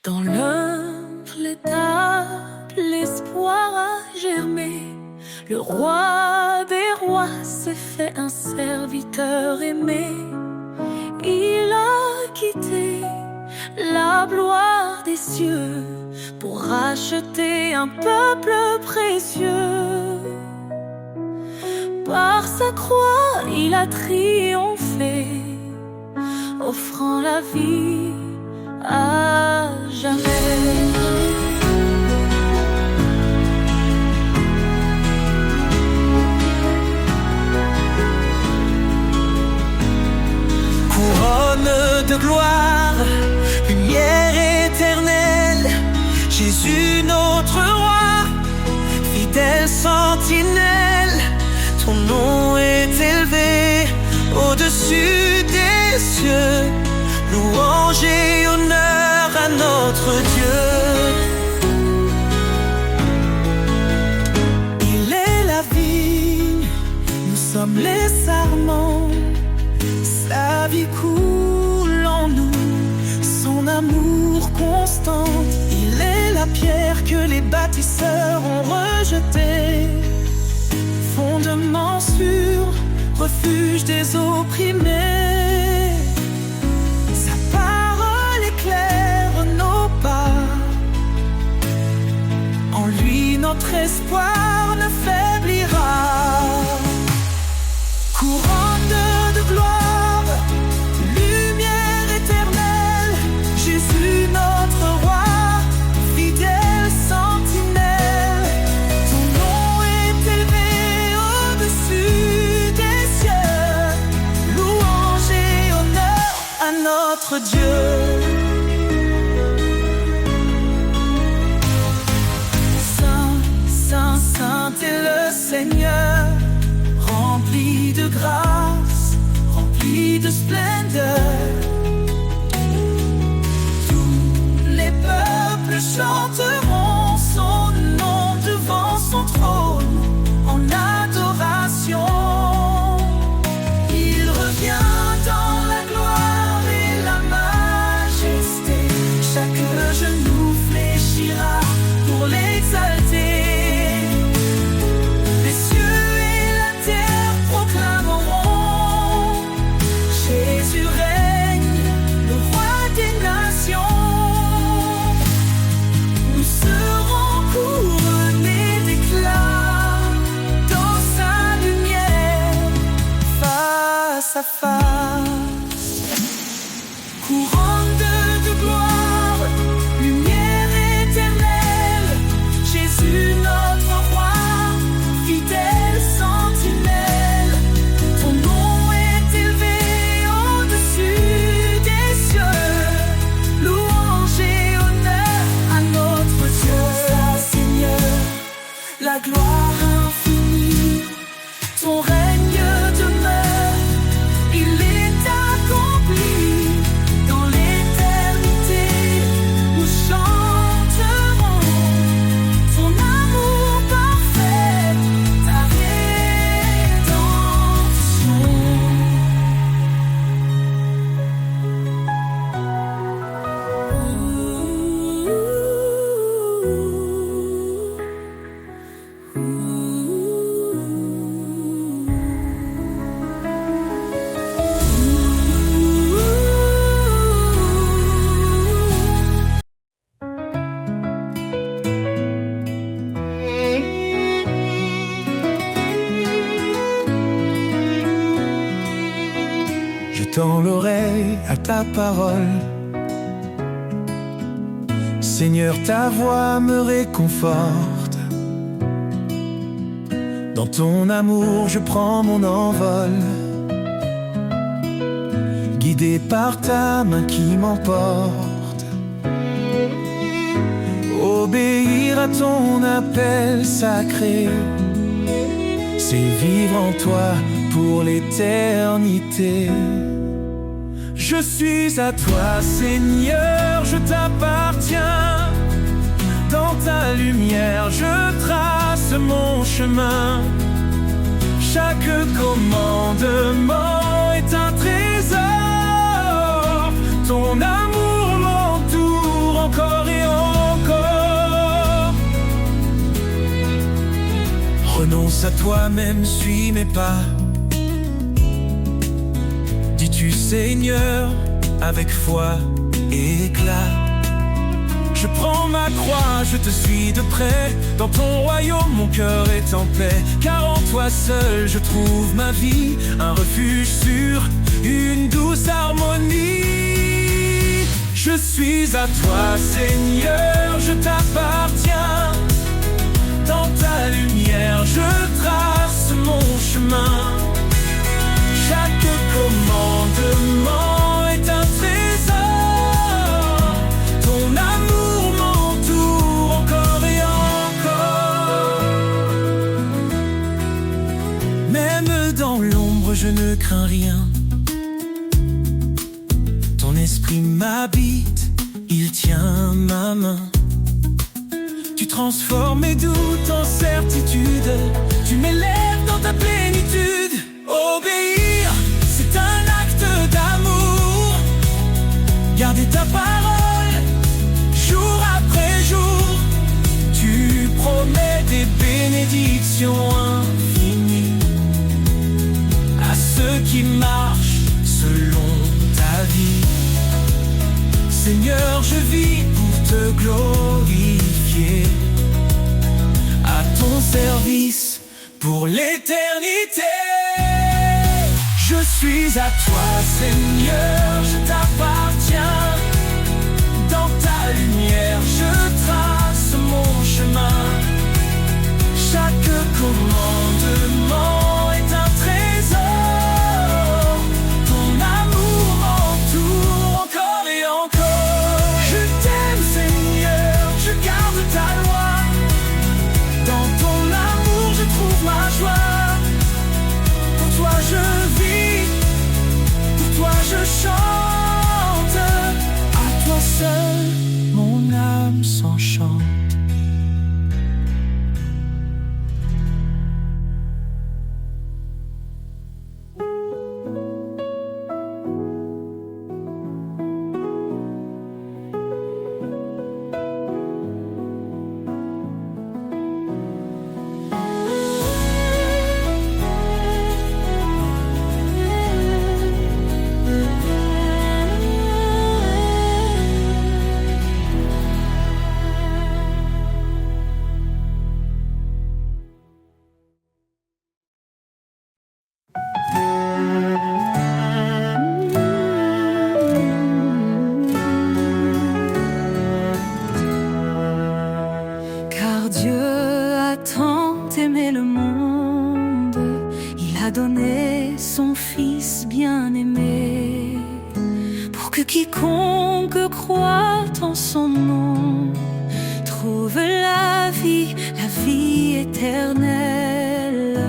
Dans l'humble étape, l'espoir a germé. Le roi des rois s'est fait un serviteur aimé. Il a quitté la gloire des cieux pour racheter un peuple précieux. Par sa croix, il a triomphé, offrant la vie à jamais. Couronne de gloire, lumière éternelle, Jésus notre roi, fidèle sentinelle. Ton nom est élevé au-dessus des cieux, louange et honneur à notre Dieu. Il est la vigne, nous sommes les sarments. Sa vie coule en nous, son amour constant. Il est la pierre que les bâtisseurs ont rejetée, fondement sûr, refuge des opprimés. Sa parole éclaire nos pas, en lui notre espoir ne faiblira. Couronne de gloire, lumière éternelle, Jésus notre roi, fidèle sentinelle. Ton nom est élevé au-dessus des cieux, louange et honneur à notre Dieu. Saint, Saint, Saint est le Seigneur, rempli de grâce, rempli de splendeur. Tous les peuples chanteront son nom devant son trône en adoration. Il revient dans la gloire et la majesté. Chaque genou fléchira pour l'exalter. Les cieux et la terre proclameront: Jésus règne, le roi des nations. Nous serons couronnés d'éclat dans sa lumière, face à face. Couronne de gloire, lumière éternelle, Jésus notre roi, fidèle sentinelle. Ton nom est élevé au-dessus des cieux, louange et honneur à notre Dieu. Seigneur, la gloire infinie, ton règne demeure, il est accompli dans l'éternité. Nous chanterons ton amour parfait, ta rédemption. Je tends l'oreille à ta parole. Seigneur, ta voix me réconforte. Dans ton amour, je prends mon envol, guidé par ta main qui m'emporte. Obéir à ton appel sacré, c'est vivre en toi pour l'éternité. Je suis à toi, Seigneur, je t'appartiens. Dans ta lumière, je trace mon chemin. Chaque commandement est un trésor. Ton amour m'entoure encore. toi-même, suis mes pas. Dis-tu Seigneur, avec foi et éclat. Je prends ma croix, je te suis de près. Dans ton royaume, mon cœur est en paix. Car en toi seul, je trouve ma vie, un refuge sûr, une douce harmonie. Je suis à toi, Seigneur, je t'appartiens. Dans ta lumière, je trace mon chemin. Chaque commandement est un trésor. Ton amour m'entoure encore et encore. Même dans l'ombre, je ne crains rien. Ton esprit m'habite, il tient ma main. Tu transformes mes doutes en certitude. Tu m'élèves dans ta plénitude. Obéir, c'est un acte d'amour. Garder ta parole, jour après jour. Tu promets des bénédictions infinies à ceux qui marchent selon ta vie. Seigneur, je vis pour te glorifier, à ton service pour l'éternité. Je suis à toi, Seigneur, je t'appartiens. Dans ta lumière, je trace mon chemin. Chaque commandement est un trésor. Ton amour m'entoure encore et encore. Je t'aime, Seigneur, je garde ta loi. Dans ton amour, je trouve ma joie. Pour toi, je vis. Pour toi, je chante. À toi seul, mon âme s'enchante. Car Dieu a tant aimé le monde, il a donné son Fils bien-aimé, pour que quiconque croit en son nom trouve la vie éternelle.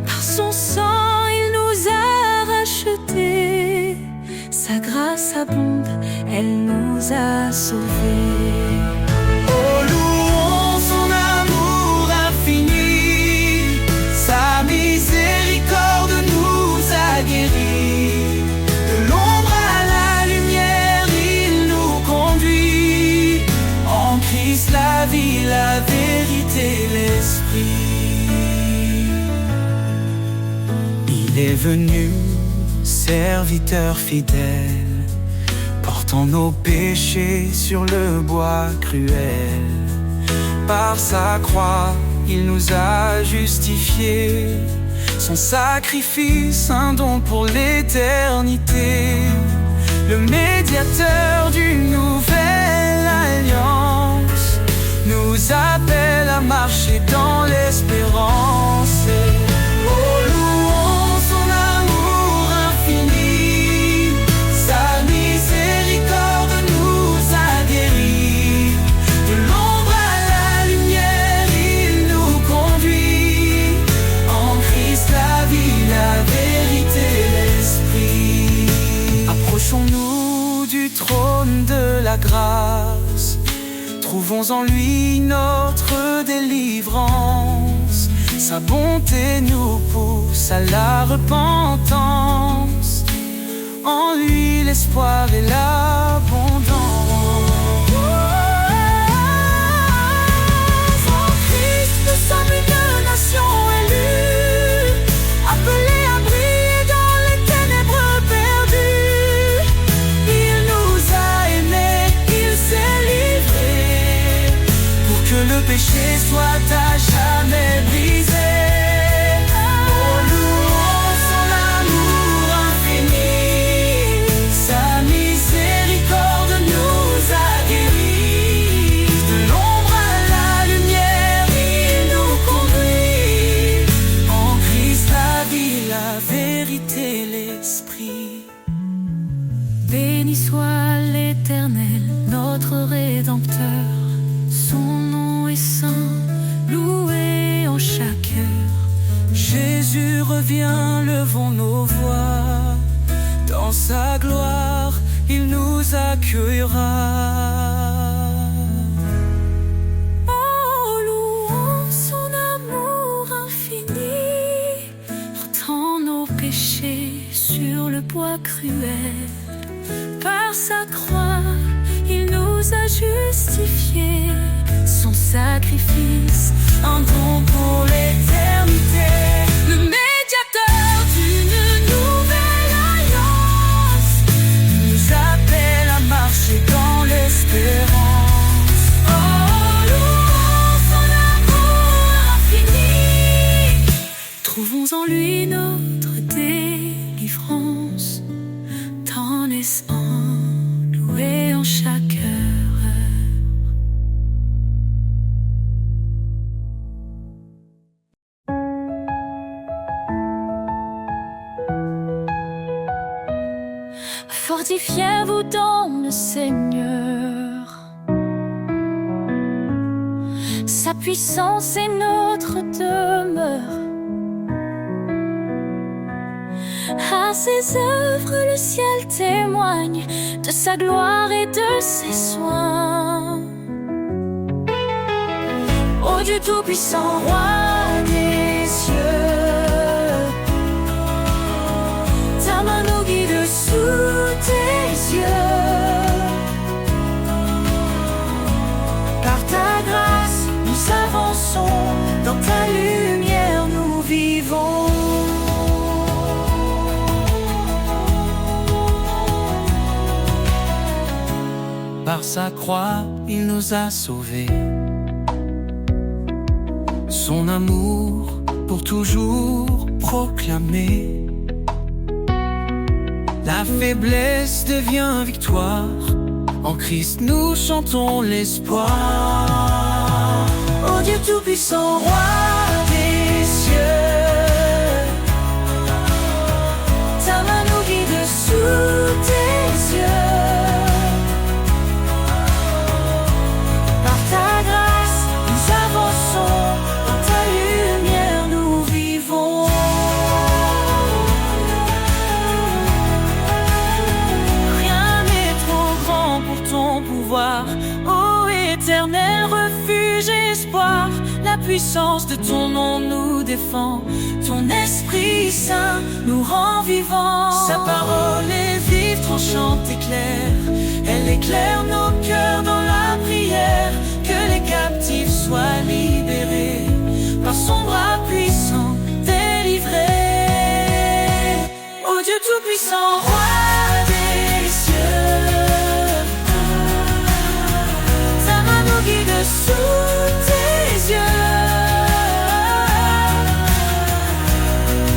Par son sang, il nous a rachetés, sa grâce abonde, elle nous a sauvés. Oh, louons son amour infini, sa miséricorde nous a guéris. De l'ombre à la lumière, il nous conduit. En Christ la vie, la vérité, l'esprit. Il est venu, serviteur fidèle, portant nos péchés sur le bois cruel. Par sa croix, il nous a justifiés. Son sacrifice, un don pour l'éternité. Le médiateur d'une nouvelle alliance nous appelle à marcher dans l'espérance. Oh, louons son amour infini, sa miséricorde nous a guéris. De l'ombre à la lumière, il nous conduit. En Christ la vie, la vérité, l'esprit. Approchons-nous du trône de la grâce, trouvons en lui notre délivrance. Sa bonté nous pousse à la repentance. En lui l'espoir et l'abondance. En Christ nous sommes une nation élue. péché soit à jamais brisé. Oh, louons son amour infini, sa miséricorde nous a guéris. De l'ombre à la lumière, il nous conduit. En Christ la vie, la vérité, l'esprit. Béni soit l'Éternel, notre Rédempteur. Son nom est saint, loué en chaque heure. Jésus revient, levons nos voix. Dans sa gloire, il nous accueillera. Oh, louons son amour infini, portant nos péchés sur le bois cruel. Par sa croix, il nous a justifiés. Son sacrifice, un don pour l'éternité. Le médiateur d'une nouvelle alliance nous appelle à marcher dans l'espérance. Oh, louons son amour infini, trouvons en lui notre délivrance. T'en es loué en chaque heure. Fortifiez-vous dans le Seigneur. Sa puissance est notre demeure. À ses œuvres, le ciel témoigne de sa gloire et de ses soins. Ô Dieu tout-puissant, roi des cieux, ta main nous guide sous tes yeux. Par ta grâce, nous avançons, dans ta lumière nous vivons. Par sa croix, il nous a sauvés. Son amour pour toujours proclamé. La faiblesse devient victoire. En Christ nous chantons l'espoir. Ô Dieu tout-puissant, roi des cieux, ta main nous guide sous tes yeux. Ô éternel refuge et espoir, la puissance de ton nom nous défend. Ton Esprit Saint nous rend vivants. Sa parole est vive, tranchante et claire. Elle éclaire nos cœurs dans la prière. Que les captifs soient libérés, par son bras puissant délivrés. Ô Dieu tout-puissant, roi des cieux, sous tes yeux.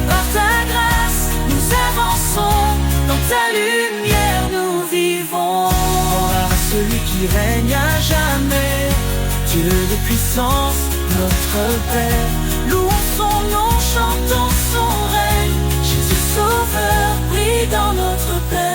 Par ta grâce, nous avançons, dans ta lumière nous vivons. Gloire à celui qui règne à jamais, Dieu de puissance, notre Père. Louons son nom, chantons son règne. Jésus Sauveur brille dans notre paix.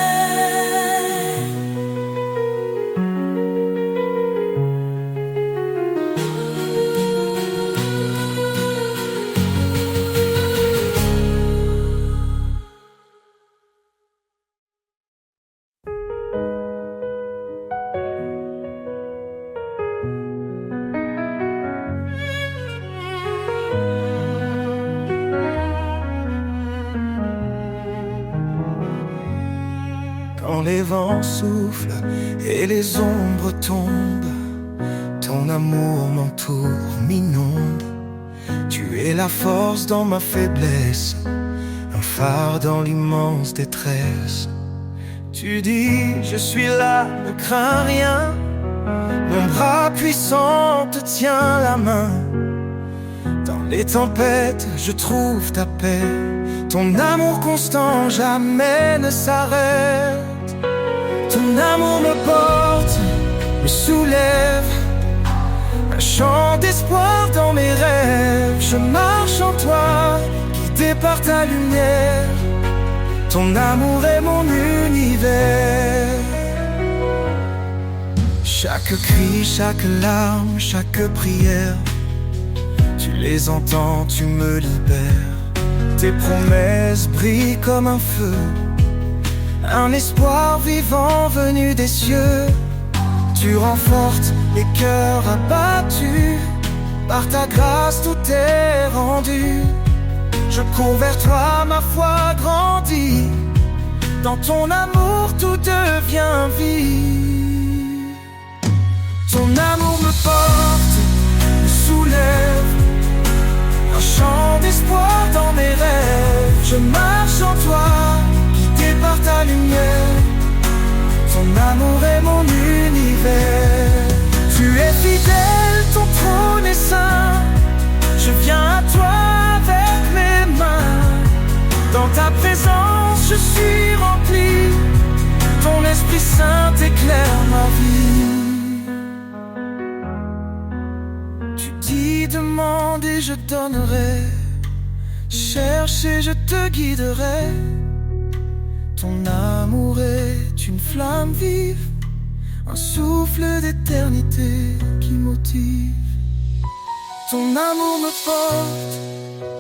Quand les vents soufflent et les ombres tombent, ton amour m'entoure, m'inonde. Tu es la force dans ma faiblesse, un phare dans l'immense détresse. Tu dis, je suis là, ne crains rien. Mon bras puissant te tient la main. Dans les tempêtes, je trouve ta paix. Ton amour constant jamais ne s'arrête. Ton amour me porte, me soulève. Un chant d'espoir dans mes rêves. Je marche en toi, guidé par ta lumière. Ton amour est mon univers. Chaque cri, chaque larme, chaque prière, tu les entends, tu me libères. Tes promesses brillent comme un feu, un espoir vivant venu des cieux. Tu renforces les cœurs abattus, par ta grâce tout est rendu. Je cours vers toi, ma foi grandit. Dans ton amour tout devient vie. Ton amour me porte, me soulève. Un chant d'espoir dans mes rêves. Je marche en toi, guidé par ta lumière. Ton amour est mon univers. Tu es fidèle, ton trône est saint. Je viens à toi avec mes mains. Dans ta présence je suis rempli. Ton Esprit Saint éclaire ma vie. Tu dis demande et je donnerai. Cherche et je te guiderai. Ton amour est une flamme vive, un souffle d'éternité qui motive. Ton amour me porte,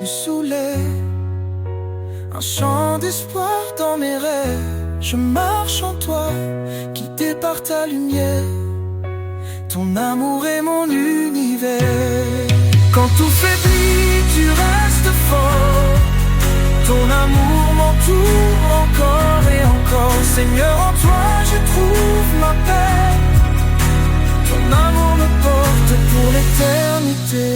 me soulève. Un chant d'espoir dans mes rêves. Je marche en toi, guidé par ta lumière. Ton amour est mon univers. Quand tout faiblit, tu restes fort. Ton amour m'entoure encore et encore. Seigneur, en toi je trouve ma paix. Ton amour me porte pour l'éternité.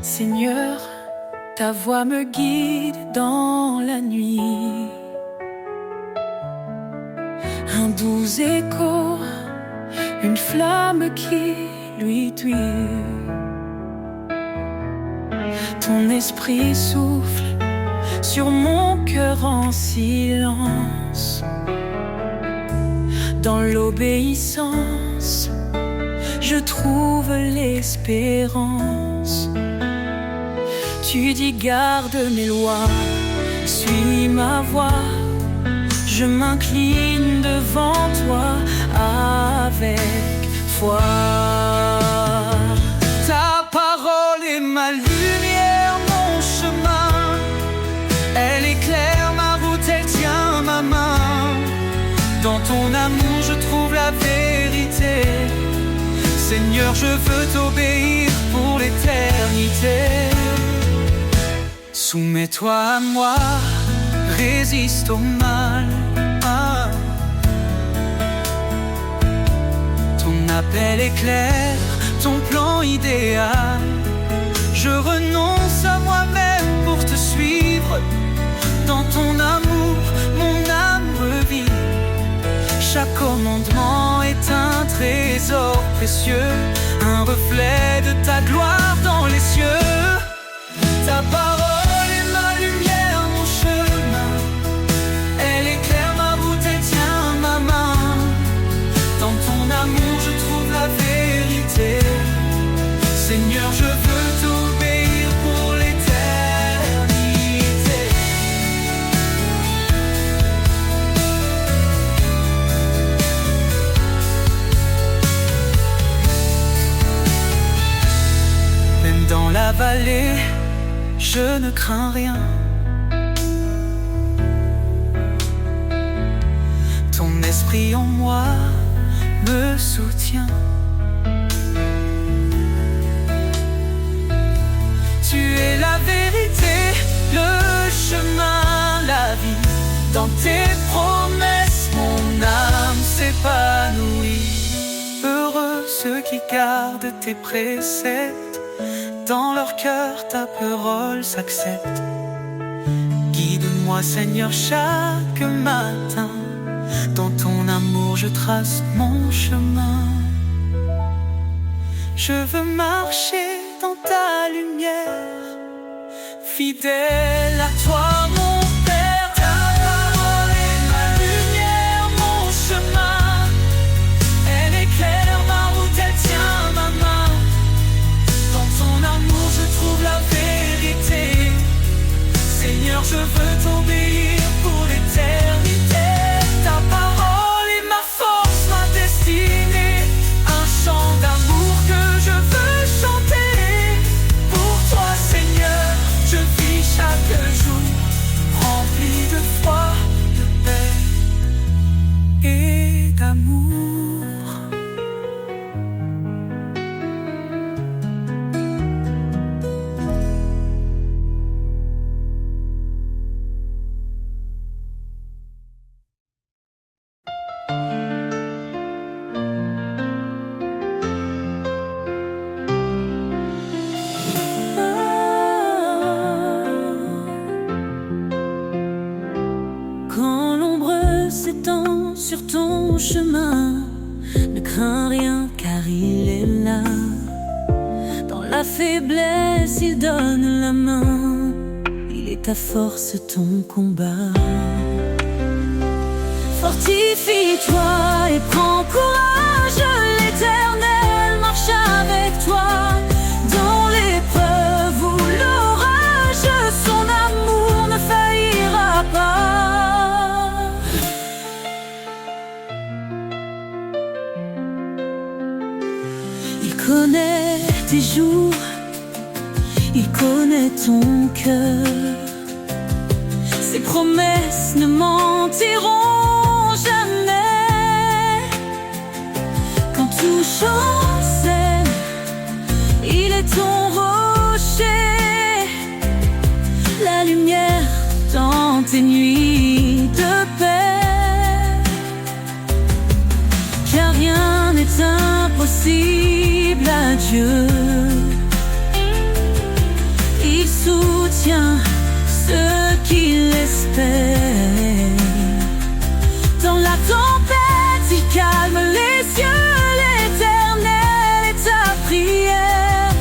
Seigneur, ta voix me guide dans la nuit. Un doux écho, une flamme qui lui tuit. Ton esprit souffle sur mon cœur en silence. Dans l'obéissance, je trouve l'espérance. Tu dis garde mes lois, suis ma voix. Je m'incline devant toi avec foi. Ta parole est ma lumière, mon chemin. Elle éclaire ma route, elle tient ma main. Dans ton amour je trouve la vérité. Seigneur, je veux t'obéir pour l'éternité. Soumets-toi à moi, résiste au mal. Ton appel est clair, ton plan idéal. Je renonce à moi-même pour te suivre. Dans ton amour, mon âme revit. Chaque commandement est un trésor précieux, un reflet de ta gloire dans les cieux. Ta parole est ma lumière, mon chemin. Elle éclaire ma route, elle tient ma main. Dans ton amour je trouve la vérité. Seigneur, je veux t'obéir pour l'éternité. Même dans la vallée, je ne crains rien. Ton esprit en moi me soutient. ceux qui gardent tes préceptes. Dans leur cœur ta parole s'accepte. Guide-moi Seigneur chaque matin. Dans ton amour je trace mon chemin. Je veux marcher dans ta lumière, fidèle à toi mon Père. Ta parole est ma lumière, mon chemin. Elle éclaire ma route, elle tient ma main. Dans ton amour je trouve la vérité. Seigneur, je veux t'obéir pour l'éternité. Ta parole est ma force, ma destinée. Un chant d'amour que je veux chanter. Pour toi Seigneur, je vis chaque jour rempli de foi, de paix et d'amour. Quand l'ombre s'étend sur ton chemin, ne crains rien car il est là. Dans la faiblesse, il donne la main. Il est ta force, ton combat. Fortifie-toi et prends courage. L'Éternel marche avec toi. Dans l'épreuve ou l'orage, son amour ne faillira pas. Il connaît tes jours, il connaît ton cœur. Ses promesses ne mentiront jamais. Quand tout chancelle, il est ton rocher. La lumière dans tes nuits de paix. Car rien n'est impossible à Dieu. Il soutient ceux qui l'espèrent. Dans la tempête, il calme les cieux. L'Éternel est ta prière.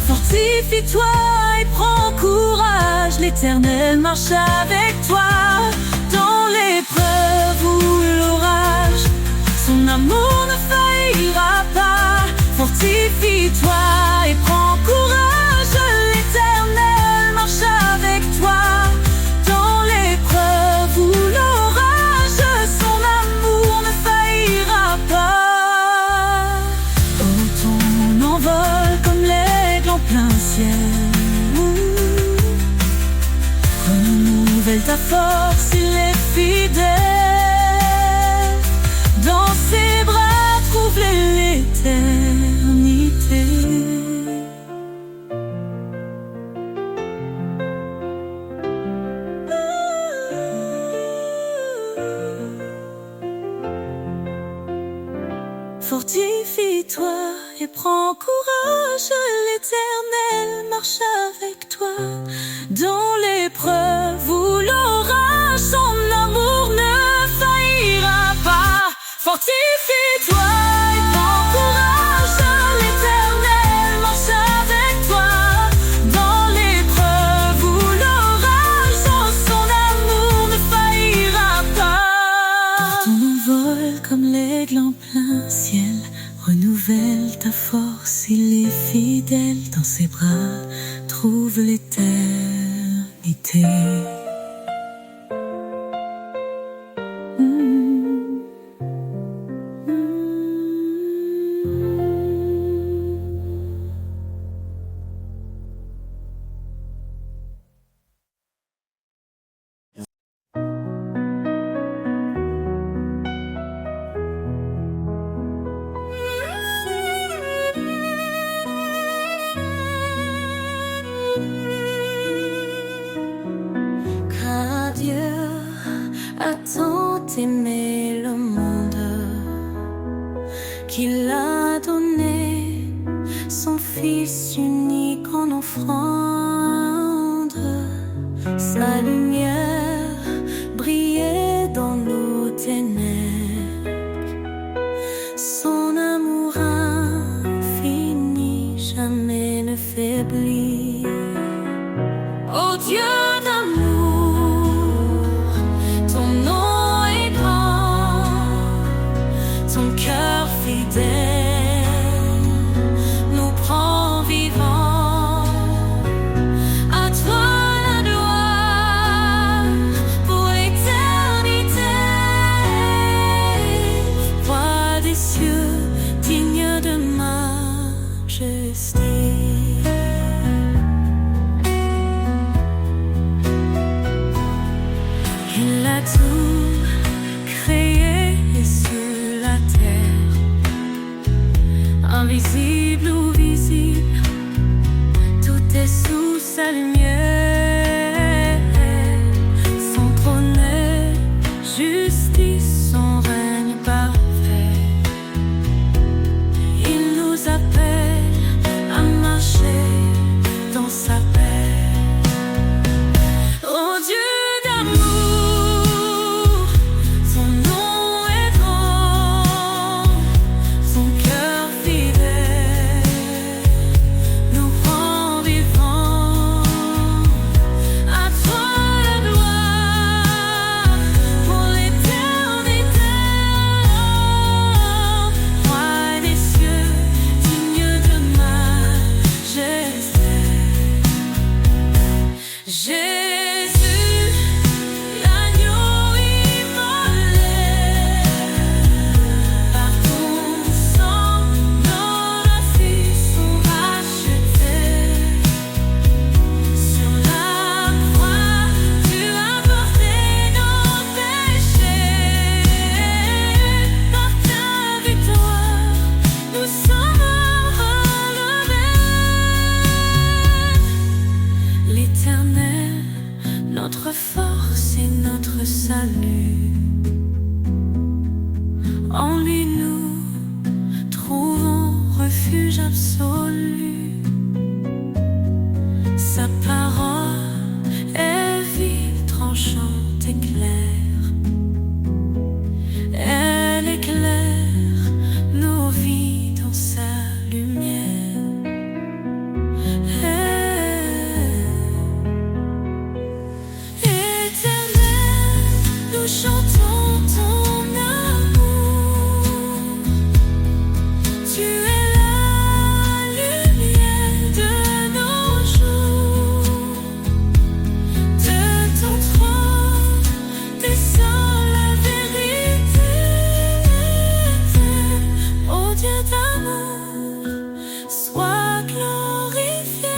Fortifie-toi et prends courage. L'Éternel marche avec toi. Dans l'épreuve ou l'orage, son amour ne faillira pas. Fortifie-toi et prends courage. L'Éternel marche avec toi. Dans l'épreuve ou l'orage, son amour ne faillira pas. Oh, ton envol comme l'aigle en plein ciel. Renouvelle ta force, il est fidèle. Dans ses bras, trouve l'éternité. Fortifie-toi et prends courage. L'Éternel marche avec toi. Dans l'épreuve ou l'orage, son amour ne faillira pas. Fortifie-toi et prends courage. L'Éternel marche avec toi. Dans l'épreuve ou l'orage, son amour ne faillira pas. Ton envol comme l'aigle en plein ciel. Renouvelle ta force, il est fidèle. Dans ses bras, trouve l'éternité. Car Dieu a tant aimé le monde qu'il a donné son Fils unique en offrande. Sa lumière brillait dans nos ténèbres. Son amour infini jamais ne faiblit. Ô Dieu d'amour, ton nom est grand, ton cœur fidèle nous prend vivants. À toi la gloire pour l'éternité. Roi des cieux, digne de majesté. Il a tout créé sur la terre, invisible ou visible, tout est sous sa lumière. Son trône est justice, son règne parfait. Il nous appelle à marcher dans sa paix. Oh Dieu d'amour, son nom est grand, son cœur fidèle nous rend vivants. À toi la gloire pour l'éternité. Roi des cieux, digne de majesté. Jésus, l'agneau immolé, par ton sang, nos fils sont rachetés. Sur la croix, tu as porté nos péchés. Par ta victoire, nous sommes relevés. L'Éternel, notre force et notre salut, en lui nous trouvons refuge absolu. Sa parole est vive, tranchante et claire. Elle éclaire nos vies dans sa lumière. Éternel, nous chantons ton amour. Tu es la lumière de nos jours. De ton trône descend la vérité. Ô Dieu d'amour, sois glorifié.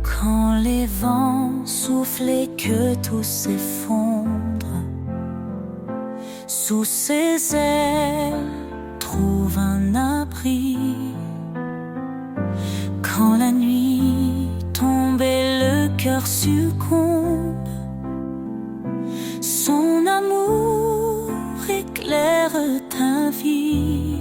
Quand les vents soufflent et que tout s'effondre, sous ses ailes trouve un abri. Quand la nuit tombe et le cœur succombe, son amour éclaire ta vie.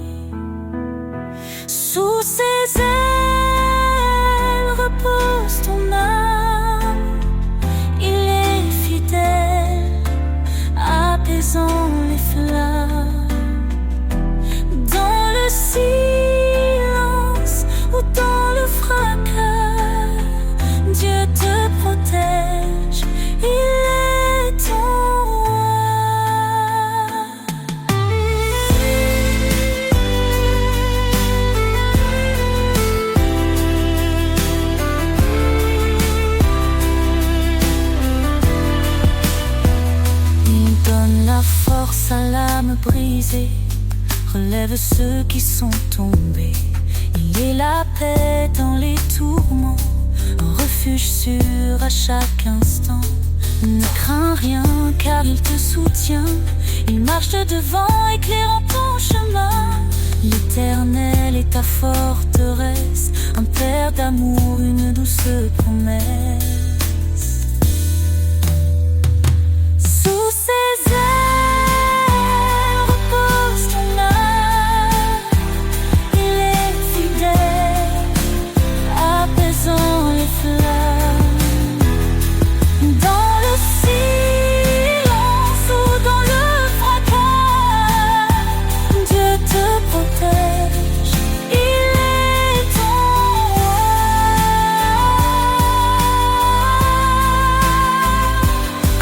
Sous ses ailes repose ton âme. Il est fidèle, apaisant les flammes. Dans le silence ou dans le fracas, Dieu te protège, il est ton roi. âmes brisées, relève ceux qui sont tombés. Il est la paix dans les tourments, un refuge sûr à chaque instant. Ne crains rien car il te soutient, il marche devant éclairant ton chemin. L'Éternel est ta forteresse, un père d'amour, une douce promesse. Sous ses ailes repose ton âme, il est fidèle, apaisant les flammes. Dans le silence ou dans le fracas, Dieu te protège, il est ton roi.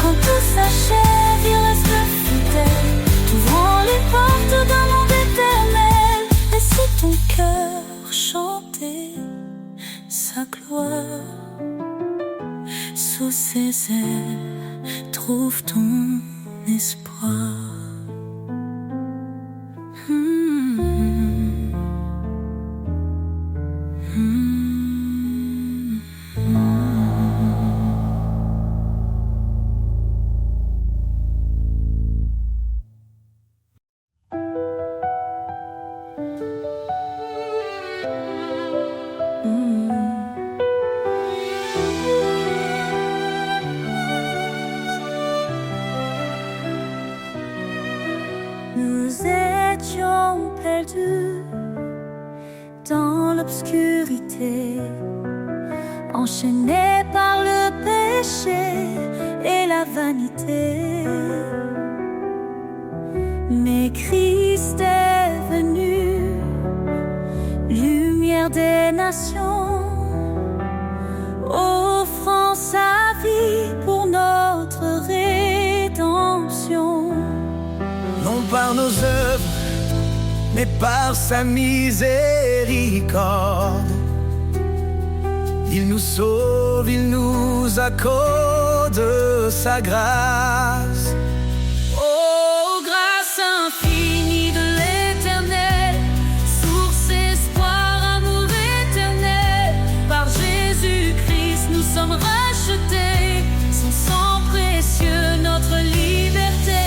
Quand tout s'achève, il reste fidèle, t'ouvrant les portes d'un monde éternel. Laisse ton cœur chanter sa gloire. Sous ses ailes, trouve ton espoir. Nous étions perdus dans l'obscurité, enchaînés par le péché et la vanité. Mais Christ est venu, lumière des nations, offrant sa vie pour notre rédemption. Non par nos œuvres, mais par sa miséricorde. Il nous sauve, il nous accorde sa grâce. Oh, grâce infinie de l'Éternel, source, espoir, amour éternel. Par Jésus-Christ, nous sommes rachetés, son sang précieux, notre liberté.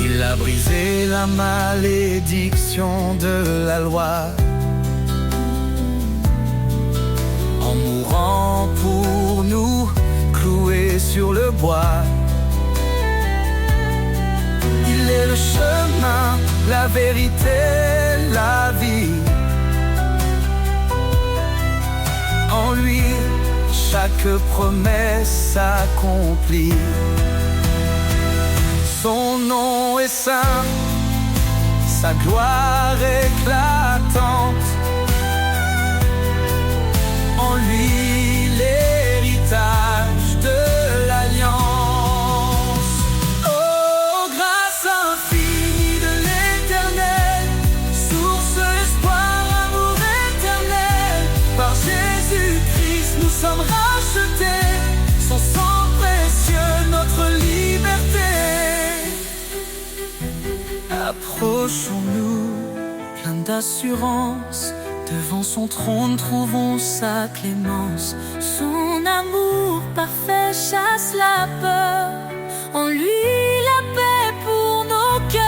Il a brisé la malédiction de la loi, en mourant pour nous, cloué sur le bois. Il est le chemin, la vérité, la vie. En lui, chaque promesse s'accomplit. Son nom est saint, sa gloire éclatante. En lui l'héritage de l'alliance. Oh, grâce infinie de l'Éternel, source, espoir, amour éternel. Par Jésus-Christ nous sommes rachetés, son sang précieux, notre liberté. Approchons-nous, plein d'assurance, devant son trône trouvons sa clémence. Son amour parfait chasse la peur, en lui la paix pour nos cœurs.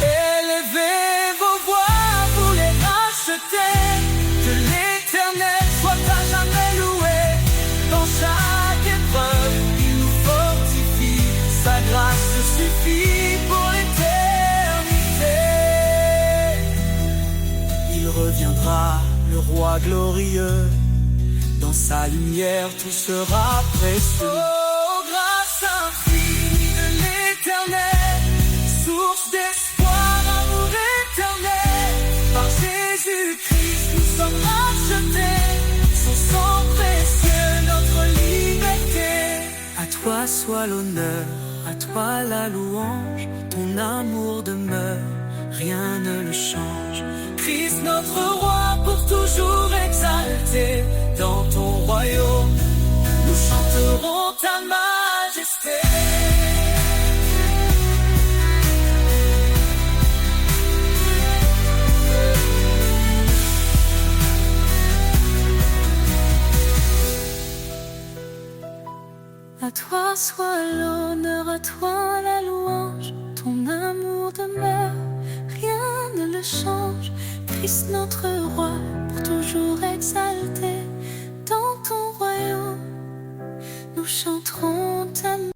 Élevez vos voix, vous les rachetez, que l'Éternel soit à jamais loué. Dans chaque épreuve, il nous fortifie, sa grâce suffit pour l'éternité. Il reviendra, le roi glorieux, dans sa lumière tout sera précieux. Oh, grâce infinie de l'Éternel, source d'espoir, amour éternel. Par Jésus-Christ nous sommes rachetés, son sang précieux, notre liberté. À toi soit l'honneur, à toi la louange, ton amour demeure, rien ne le change. Christ notre roi, pour toujours exalté, dans ton royaume, nous chanterons ta majesté. soit l'honneur, à toi la louange. Ton amour demeure, rien ne le change. Christ notre roi, pour toujours exalté. Dans ton royaume, nous chanterons ta main.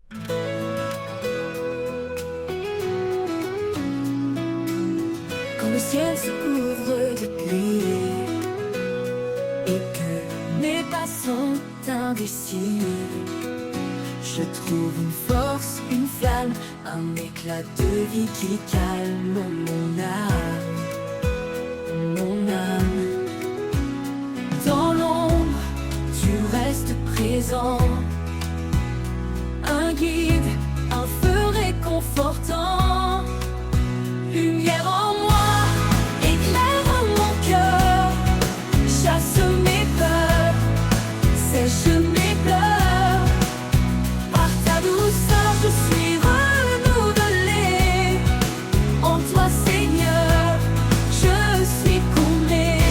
Quand le ciel se couvre de pluie et que mes pas sont indécis, je trouve une force, une flamme, un éclat de vie qui calme mon âme, mon âme. Dans l'ombre, tu restes présent, un guide, un feu réconfortant, lumière en moi, éclaire mon cœur, chasse mes peurs, sèche mes pleurs. Par ta douceur, je suis renouvelée. En toi, Seigneur, je suis comblée.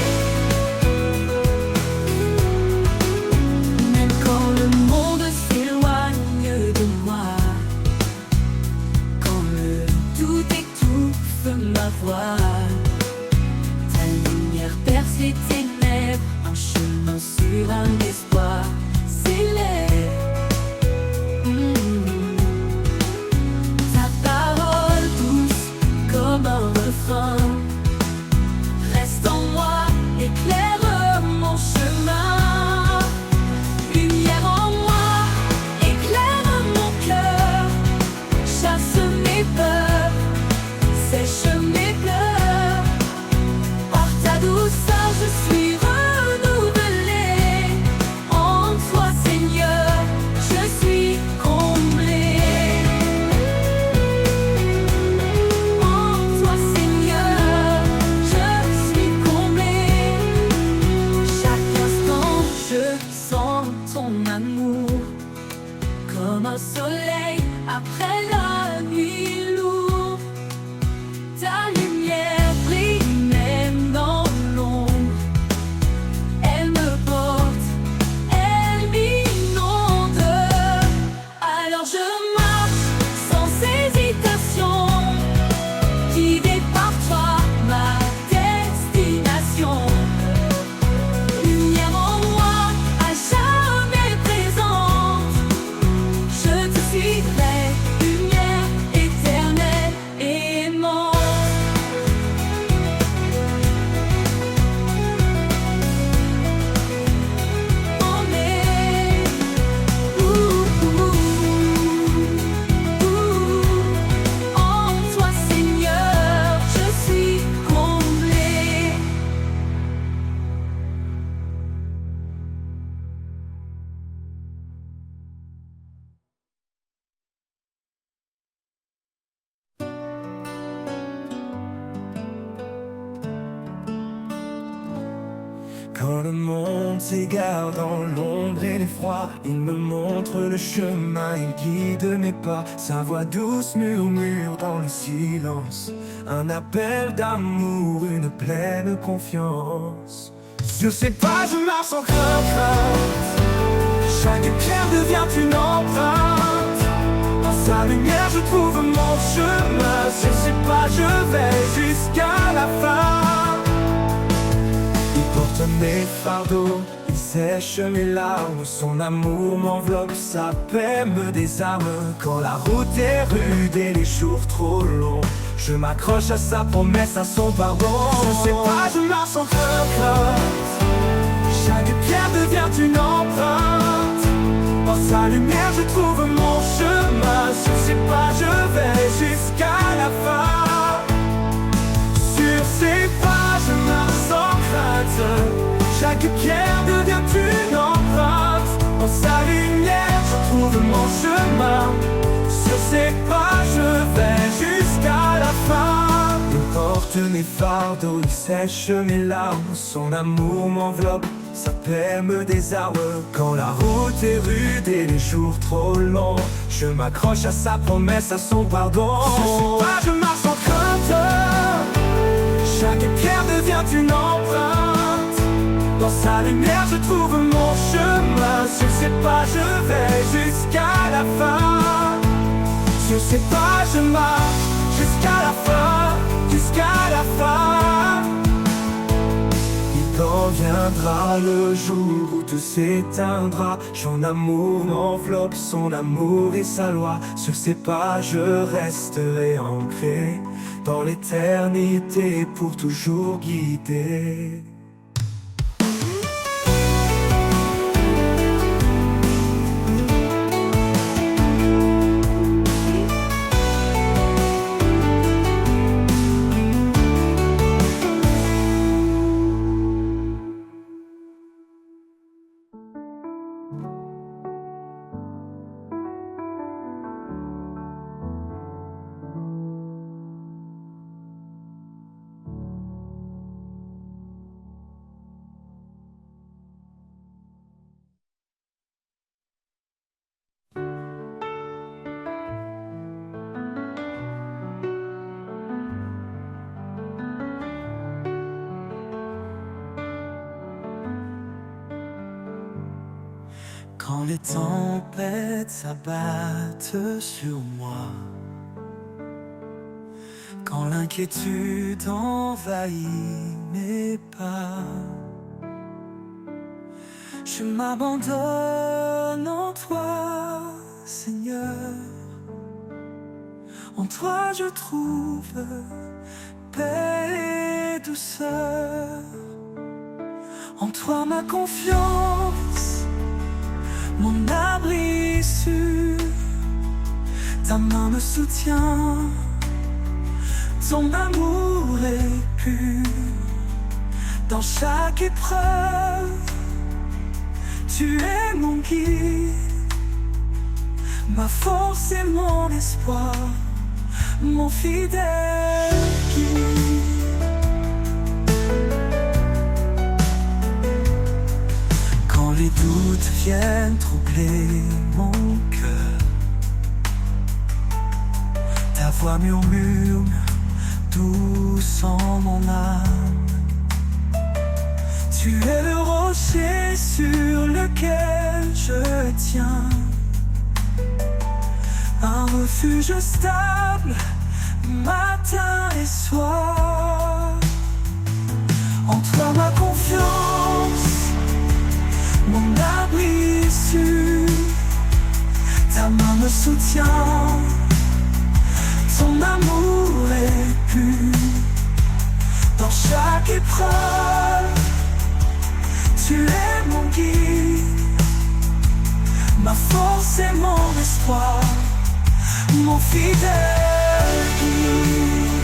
Même quand le monde s'éloigne de moi, quand le doute étouffe ma voix, ta lumière perce les ténèbres, un chemin sur un espoir s'élève. Ta parole douce comme un refrain reste en moi, éclaire mon chemin. Lumière en moi, éclaire mon cœur, chasse mes peurs, sèche mes pleurs. Par ta douceur, je suis renouvelée. En toi, Seigneur, je suis comblée. En toi, Seigneur, je suis comblée. Chaque instant, je sens ton amour comme un soleil après la nuit lourde. Ta lumière brille même dans l'ombre. Elle me porte, elle m'inonde. Alors je marche sans hésitation, guidée par toi, ma destination. Lumière en moi, à jamais présente. Je te suivrai, lumière éternelle et aimante. Emmenée, en toi, Seigneur, je suis comblée. Quand le monde s'égare dans l'ombre et l'effroi, il me montre le chemin, il guide mes pas. Sa voix douce murmure dans le silence, un appel d'amour, une pleine confiance. Sur ses pas je marche sans crainte, chaque pierre devient une empreinte. Dans sa lumière je trouve mon chemin, sur ses pas je vais jusqu'à la fin. Il porte mes fardeaux, il sèche mes larmes. Son amour m'enveloppe, sa paix me désarme. Quand la route est rude et les jours trop longs, je m'accroche à sa promesse, à son pardon. Je sais pas, je marche sans crainte, chaque pierre devient une empreinte. Dans sa lumière je trouve mon chemin, sur ses pas je vais jusqu'à la fin. Sur ses pas je marche sans crainte, chaque pierre devient une empreinte. Dans sa lumière je trouve mon chemin, sur ses pas je vais jusqu'à la fin. Il porte mes fardeaux, il sèche mes larmes. Son amour m'enveloppe, sa paix me désarme. Quand la route est rude et les jours trop longs, je m'accroche à sa promesse, à son pardon. Je sais pas, je marche sans crainte, chaque pierre devient une empreinte. Dans sa lumière je trouve mon chemin, Sur ces pas je vais jusqu'à la fin. Sur ces pas je marche jusqu'à la fin, jusqu'à la fin. Il en viendra le jour où tout s'éteindra. Son amour m'enveloppe, son amour et sa loi. Sur ces pas je resterai ancré dans l'éternité pour toujours guidé. Quand les tempêtes s'abattent sur moi, quand l'inquiétude envahit mes pas, je m'abandonne en toi, Seigneur. En toi je trouve paix et douceur. En toi ma confiance, mon abri sûr. Ta main me soutient, ton amour est pur. Dans chaque épreuve, tu es mon guide, ma force et mon espoir, mon fidèle guide. Quand les doutes viennent troubler mon cœur, ta voix murmure douce en mon âme. Tu es le rocher sur lequel je tiens, un refuge stable, matin et soir. En toi ma confiance, mon abri sûr. Ta main me soutient, ton amour est pur. Dans chaque épreuve, tu es mon guide, ma force et mon espoir, mon fidèle guide.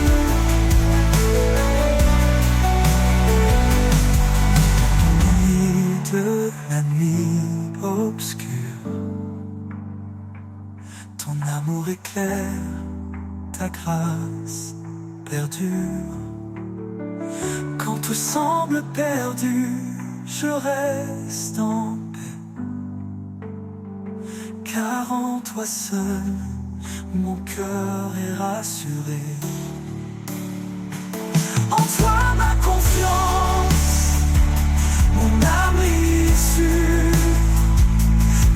Au milieu de la nuit obscure, ton amour éclaire, ta grâce perdure. Quand tout semble perdu, je reste en paix, car en toi seul, mon cœur est rassuré. En toi ma confiance, mon abri sûr.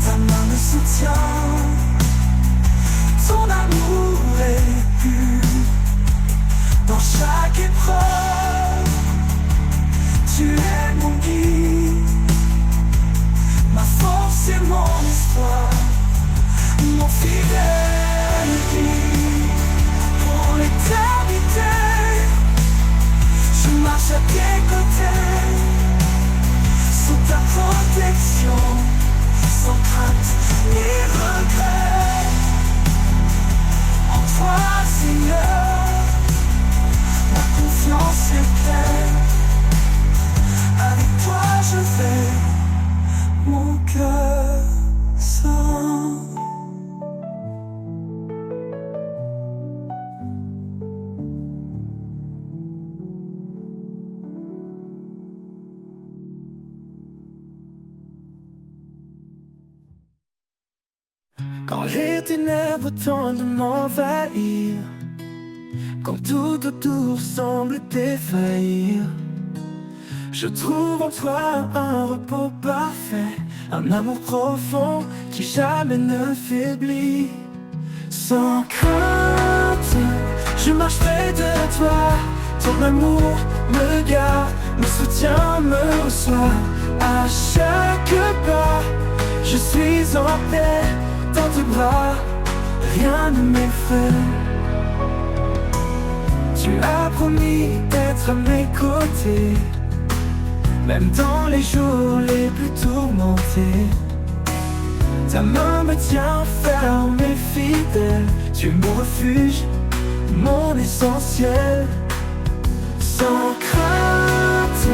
Ta main me soutient, ton amour est pur. Dans chaque épreuve, tu es mon guide, ma force et mon espoir, mon fidèle guide. Pour l'éternité, je marche à tes côtés, sous ta protection, sans crainte ni regret. En toi, Seigneur, ma confiance est pleine. Avec toi je vais, mon cœur serein. Quand les ténèbres tentent de m'envahir, quand tout autour semble défaillir, je trouve en toi un repos parfait, un amour profond qui jamais ne faiblit. Sans crainte, je marche près de toi. Ton amour me garde, me soutient, me reçoit. À chaque pas, je suis en paix dans tes bras. Rien ne m'effraie. Tu as promis d'être à mes côtés, même dans les jours les plus tourmentés. Ta main me tient ferme et fidèle. Tu es mon refuge, mon essentiel. Sans crainte,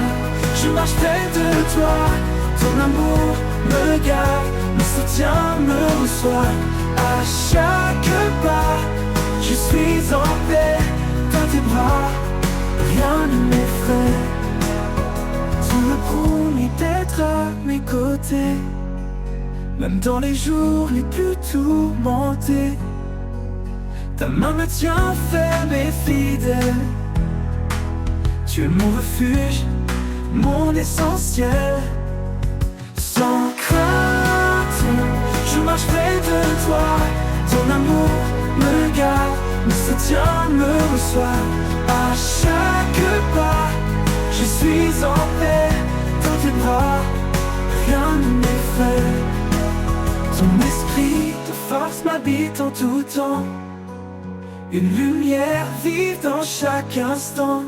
je marche près de toi. Ton amour me garde, me soutient, me reçoit. À chaque pas, je suis en paix dans tes bras. Rien ne m'effraie. Tu me promis d'être à mes côtés, même dans les jours les plus tourmentés. Ta main me tient ferme et fidèle. Tu es mon refuge, mon essentiel. Sans crainte, je marche près de toi. Ton amour me garde, me soutient, me reçoit. À chaque pas, je suis en paix dans tes bras. Rien ne m'effraie. Ton esprit de force m'habite en tout temps. Une lumière vive dans chaque instant.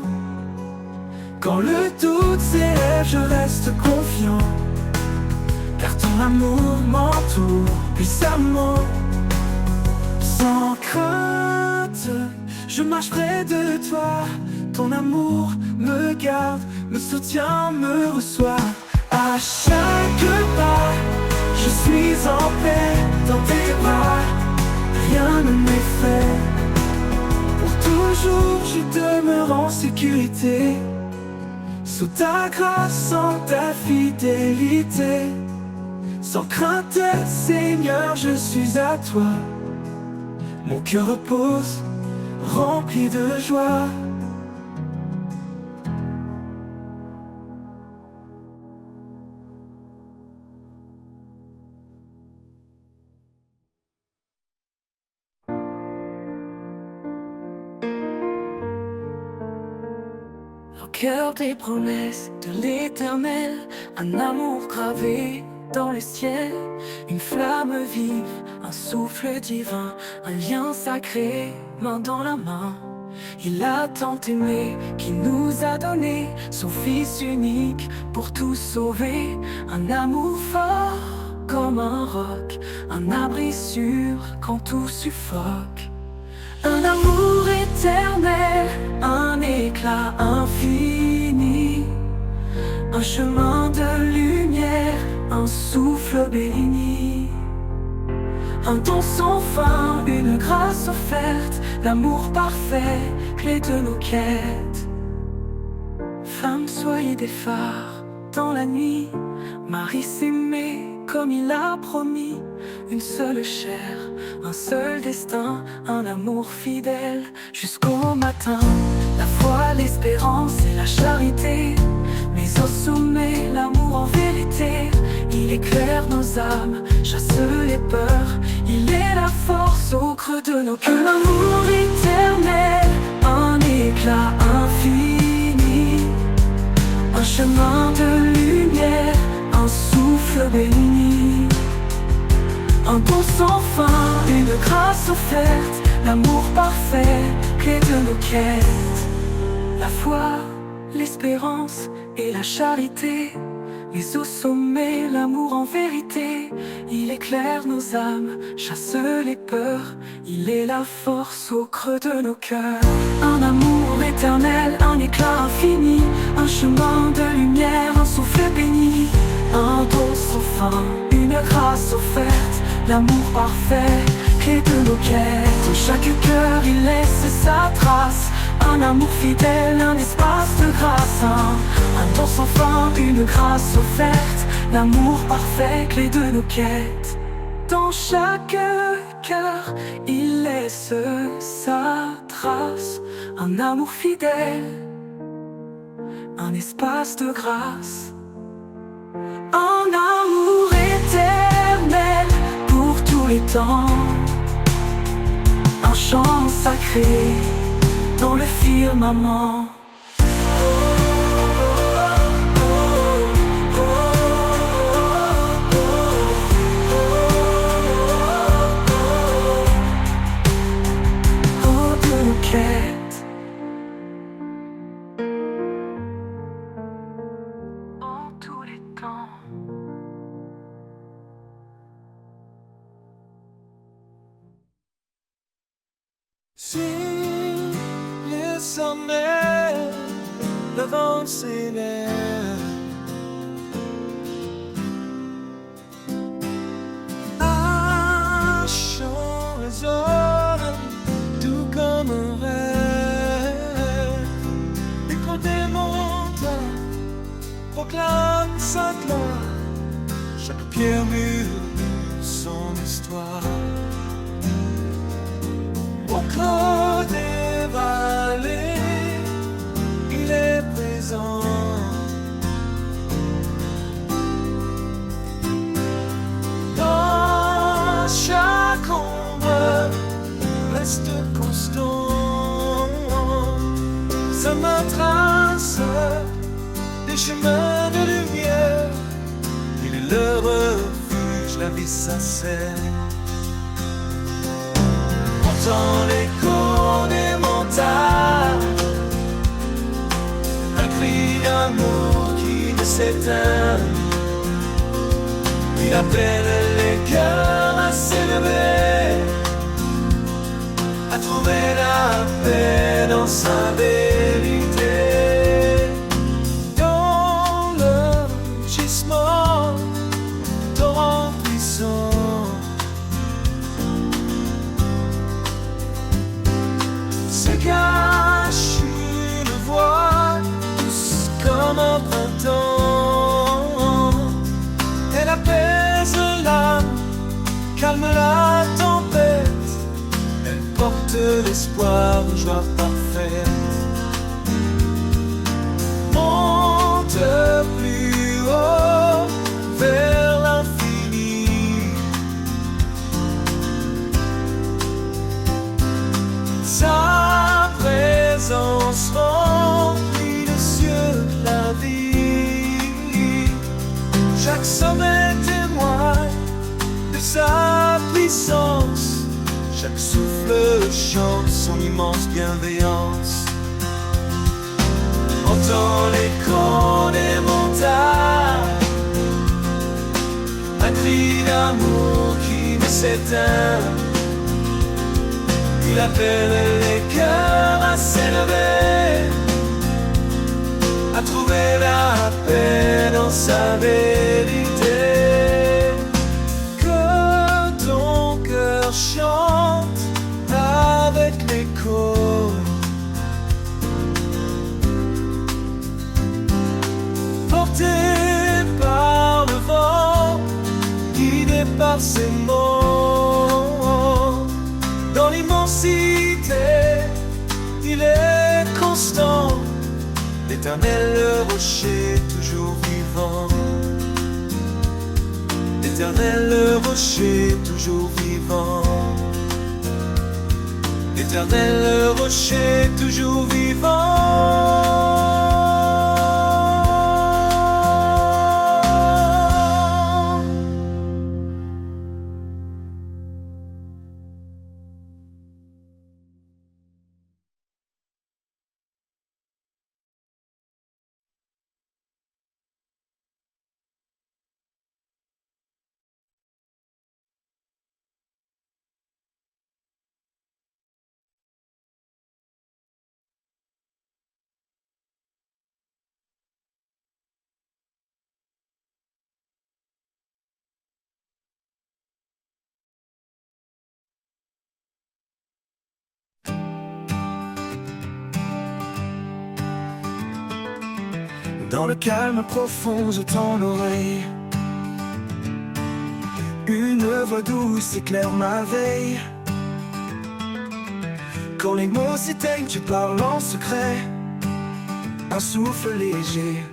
Quand le doute s'élève, je reste confiant, car ton amour m'entoure puissamment. Sans crainte, je marche près de toi. Ton amour me garde, me soutient, me reçoit. À chaque pas, je suis en paix dans tes bras. Rien ne m'effraie. Pour toujours, je demeure en sécurité, sous ta grâce, en ta fidélité. Sans crainte, Seigneur, je suis à toi. Mon cœur repose, rempli de joie. Au cœur des promesses de l'Éternel, un amour gravé dans les ciels, une flamme vive, un souffle divin, un lien sacré, main dans la main. Il a tant aimé qu'il nous a donné son Fils unique pour tout sauver. Un amour fort comme un roc, un abri sûr quand tout suffoque. Un amour éternel, un éclat infini, un chemin de lumière, un souffle béni. Un don sans fin, une grâce offerte, l'amour parfait, clé de nos quêtes. Femmes, soyez des phares dans la nuit. Marie s'aimait comme il a promis. Une seule chair, un seul destin, un amour fidèle jusqu'au matin. La foi, l'espérance et la charité, mais au sommet, l'amour en vérité. Il éclaire nos âmes, chasse les peurs, il est la force au creux de nos cœurs. Un amour éternel, un éclat infini, un chemin de lumière, un souffle béni. Un don sans fin, une grâce offerte, l'amour parfait, clé de nos quêtes. La foi, l'espérance et la charité, mais au sommet, l'amour en vérité. Il éclaire nos âmes, chasse les peurs, il est la force au creux de nos cœurs. Un amour éternel, un éclat infini, un chemin de lumière, un souffle béni. Un don sans fin, une grâce offerte, l'amour parfait, clé de nos quêtes. Dans chaque cœur, il laisse sa trace. Un amour fidèle, un espace de grâce, un don sans fin, une grâce offerte, l'amour parfait, clé de nos quêtes. Dans chaque cœur, il laisse sa trace. Un amour fidèle, un espace de grâce. Un amour éternel, tous les temps, un chant sacré dans le firmament. En tous les temps. Si le sommet, le vent s'élève, un chant résonne, tout comme un rêve. L'écho des montagnes proclame sa gloire, chaque pierre murmure son histoire. Au creux des vallées, il est présent. Dans chaque ombre, reste constant. Ça me trace des chemins de lumière. Il est le refuge, la vie sincère. Dans l'écho des montagnes, un cri d'amour qui ne s'éteint. Il appelle les cœurs à s'élever, à trouver la paix dans sa vérité. Dans le gisement, torrent puissant, se cache une voix douce comme un printemps. Elle apaise l'âme, calme la tempête. Elle porte l'espoir, une joie parfaite. Monte plus haut vers l'infini. Sa présence remplit les cieux de la vie. Chaque sommet témoigne de sa puissance. Chaque souffle chante son immense bienveillance. Entends l'écho des montagnes, un cri d'amour qui ne s'éteint. Il appelle les cœurs à s'élever, à trouver la paix dans sa vérité. Que ton cœur chante avec l'écho, porté par le vent, guidé par ses mots. Dans l'immensité, il est constant, l'Éternel le rocher toujours vivant. L'Éternel le rocher toujours vivant. L'Éternel le rocher toujours vivant. Dans le calme profond, je tends l'oreille. Une voix douce éclaire ma veille. Quand les mots s'éteignent, tu parles en secret. Un souffle léger,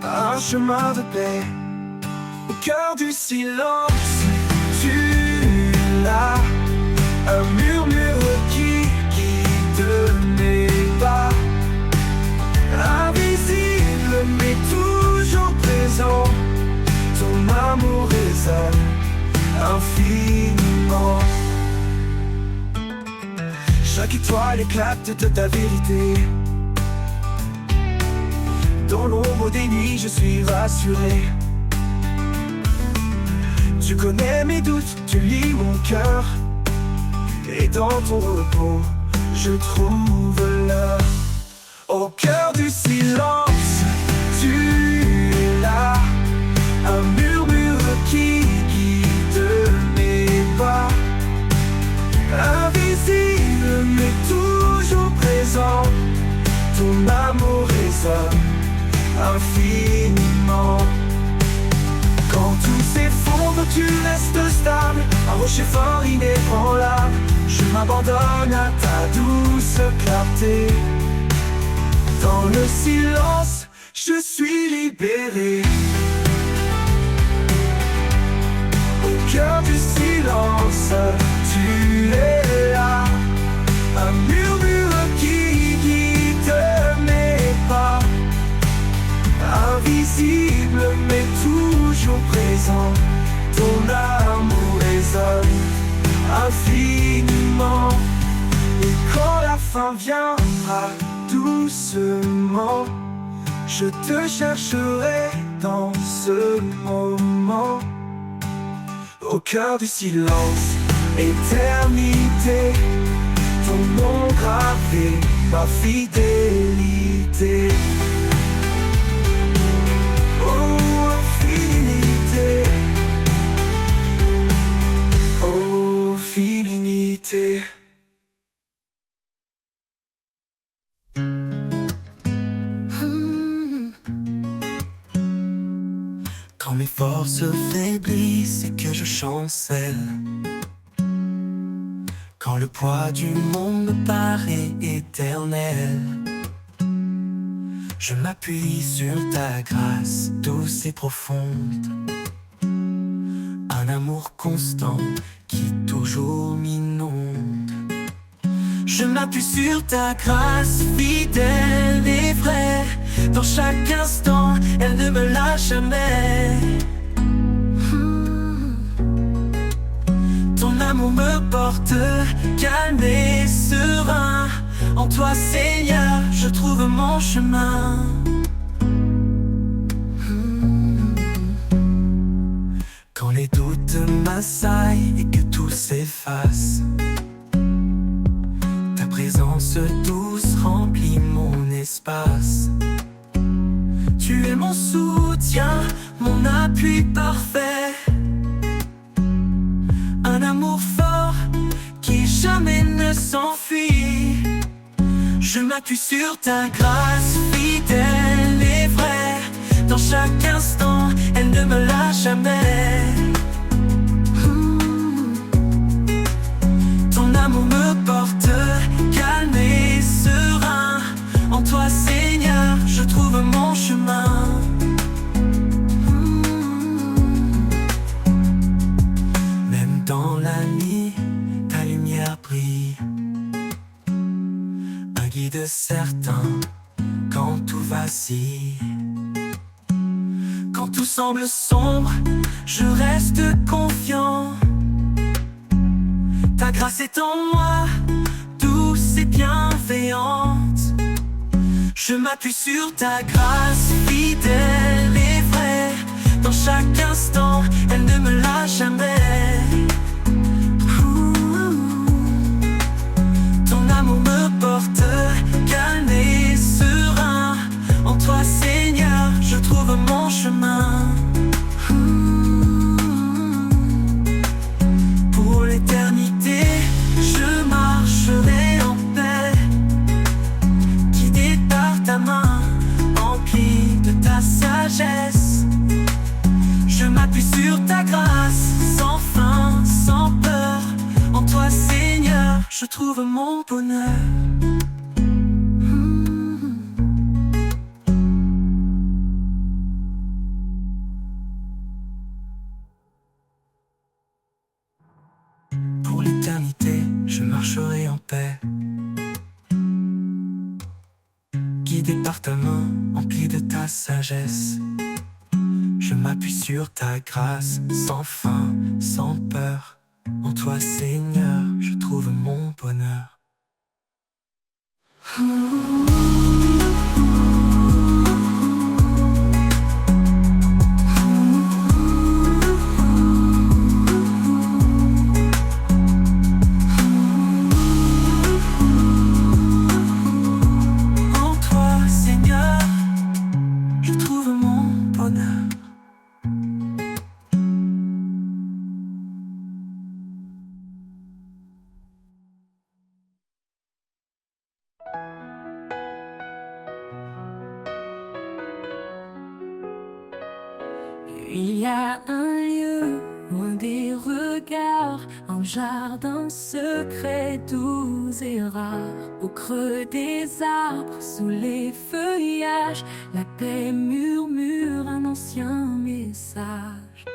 un chemin de paix. Au cœur du silence, tu là, un murmure qui guide mes pas. Invisible mais toujours présent, ton amour résonne infiniment. Chaque étoile éclate de ta vérité. Dans l'ombre des nuits, je suis rassuré. Tu connais mes doutes, tu lis mon cœur. Et dans ton repos, je trouve l'heure. Au cœur du silence, tu es là. Un murmure qui guide mes pas. Invisible mais toujours présent, ton amour résonne infiniment. Quand tout s'effondre, tu restes stable, un rocher fort inébranlable. Je m'abandonne à ta douce clarté. Dans le silence, je suis libéré. Au cœur du silence, tu es là. Un murmure qui guide mes pas. Invisible mais toujours présent, ton amour résonne infiniment. Et quand la fin viendra doucement, je te chercherai dans ce moment. Au cœur du silence, éternité, ton nom gravé, ma fidélité. Oh, infinité. Oh, infinité. Quand mes forces faiblissent et que je chancelle, quand le poids du monde me paraît éternel, je m'appuie sur ta grâce douce et profonde. Un amour constant qui toujours m'inonde. Je m'appuie sur ta grâce fidèle et vraie. Dans chaque instant, elle ne me lâche jamais. Ton amour me porte calme et serein. En toi, Seigneur, je trouve mon chemin. Quand les doutes m'assaillent et que tout s'efface, ta présence douce remplit mon espace. Tu es mon soutien, mon appui parfait. Un amour fort qui jamais ne s'enfuit. Je m'appuie sur ta grâce fidèle et vraie. Dans chaque instant, elle ne me lâche jamais. Ton amour me porte calme et serein. En toi, Seigneur, je trouve mon chemin. Même dans la nuit, ta lumière brille. Un guide certain quand tout vacille. Quand tout semble sombre, je reste confiant. Ta grâce est en moi, douce et bienveillante. Je m'appuie sur ta grâce fidèle et vraie. Dans chaque instant, elle ne me lâche jamais. Ton amour me porte calme et serein. En toi, Seigneur, je trouve mon chemin. Pour l'éternité, je marcherai en paix, guidé par ta main, empli de ta sagesse. Je m'appuie sur ta grâce, sans fin, sans peur. En toi, Seigneur, je trouve mon bonheur. guidé par ta main, empli de ta sagesse. Je m'appuie sur ta grâce, sans fin, sans peur. En toi, Seigneur, je trouve mon bonheur. En toi, Seigneur, je trouve mon bonheur. Il y a un lieu loin des regards, un jardin secret, doux et rare. Au creux des arbres, sous les feuillages, la paix murmure un ancien message.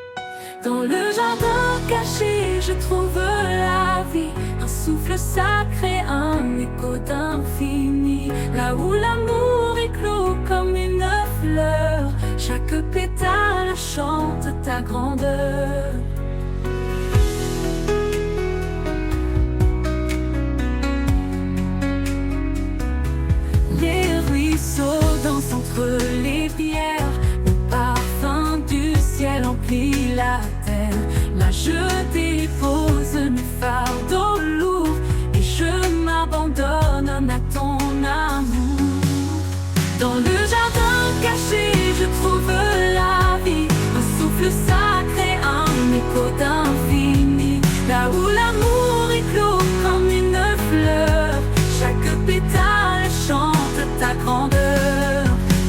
Dans le jardin caché, je trouve la vie, un souffle sacré, un écho d'infini. Là où l'amour éclot comme une fleur, chaque pétale chante ta grandeur. Les ruisseaux dansent entre les pierres, le parfum du ciel emplit la terre. Là je dépose mes fardeaux lourds et je m'abandonne à ton amour. Dans le jardin caché, je trouve la vie, un souffle sacré, un écho d'infini. Là où l'amour éclot comme une fleur, chaque pétale chante ta grandeur.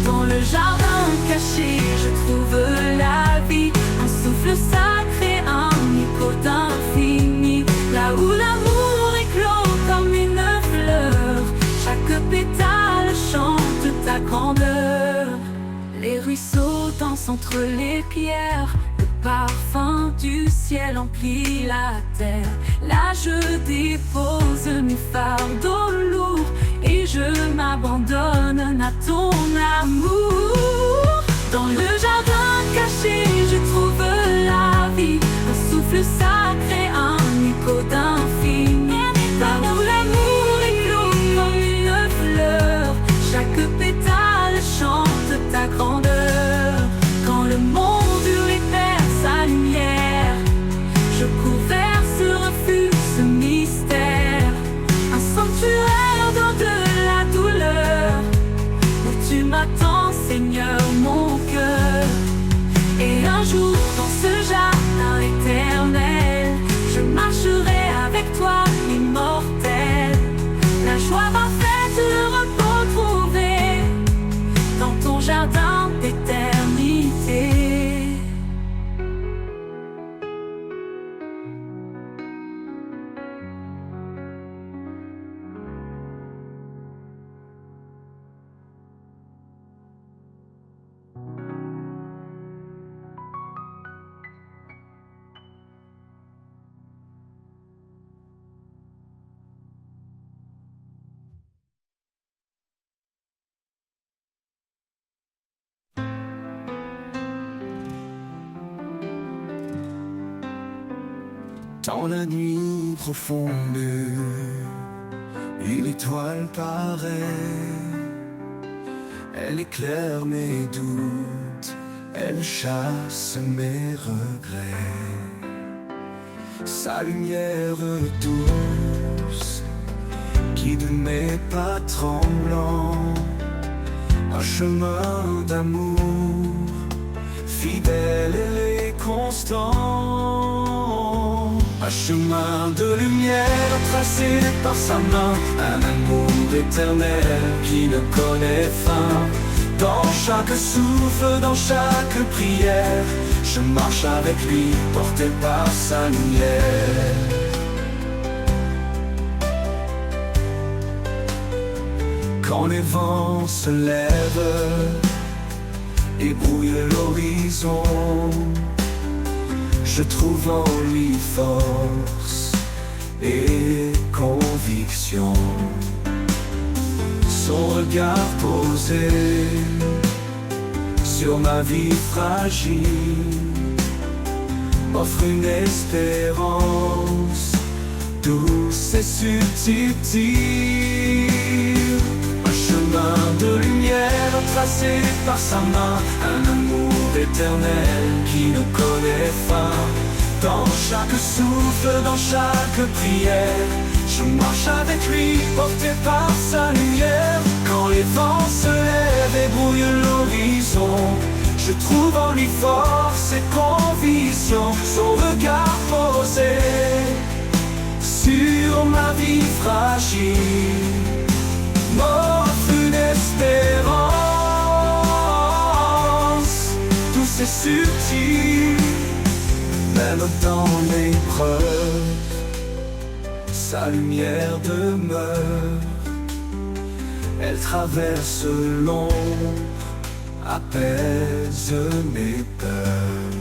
Dans le jardin caché, je trouve la vie, un souffle sacré, un écho d'infini. Là où l'amour éclot comme une fleur, chaque pétale chante ta grandeur. Les ruisseaux dansent entre les pierres, le parfum du ciel emplit la terre. Là je dépose mes fardeaux lourds et je m'abandonne à ton amour. Dans le jardin caché, je trouve la vie, un souffle sacré, un écho d'infini. Là où l'amour éclot comme une fleur, chaque pétale chante ta grandeur. Quand le monde hurle perd sa lumière, je cours vers ce refuge, ce mystère, un sanctuaire dans de la douleur, où tu m'attends, Seigneur, mon cœur. Et un jour, dans ce jardin éternel, je marcherai avec toi, immortel. La joie parfaite, le repos trouvé dans ton jardin d'éternité. Dans la nuit profonde, une étoile paraît. Elle éclaire mes doutes, elle chasse mes regrets. Sa lumière douce guide mes pas tremblants. Un chemin d'amour fidèle et constant. Un chemin de lumière tracé par sa main, un amour éternel qui ne connaît fin. Dans chaque souffle, dans chaque prière, je marche avec lui, porté par sa lumière. Quand les vents se lèvent et brouillent l'horizon, je trouve en lui force et conviction. Son regard posé sur ma vie fragile m'offre une espérance douce et subtile. Un chemin de lumière tracé par sa main, un amour éternel qui ne connaît fin. Dans chaque souffle, dans chaque prière, je marche avec lui, porté par sa lumière. Quand les vents se lèvent et brouillent l'horizon, je trouve en lui force et conviction. Son regard posé sur ma vie fragile m'offre une espérance douce et subtile. Même dans l'épreuve, sa lumière demeure. Elle traverse l'ombre, apaise mes peurs.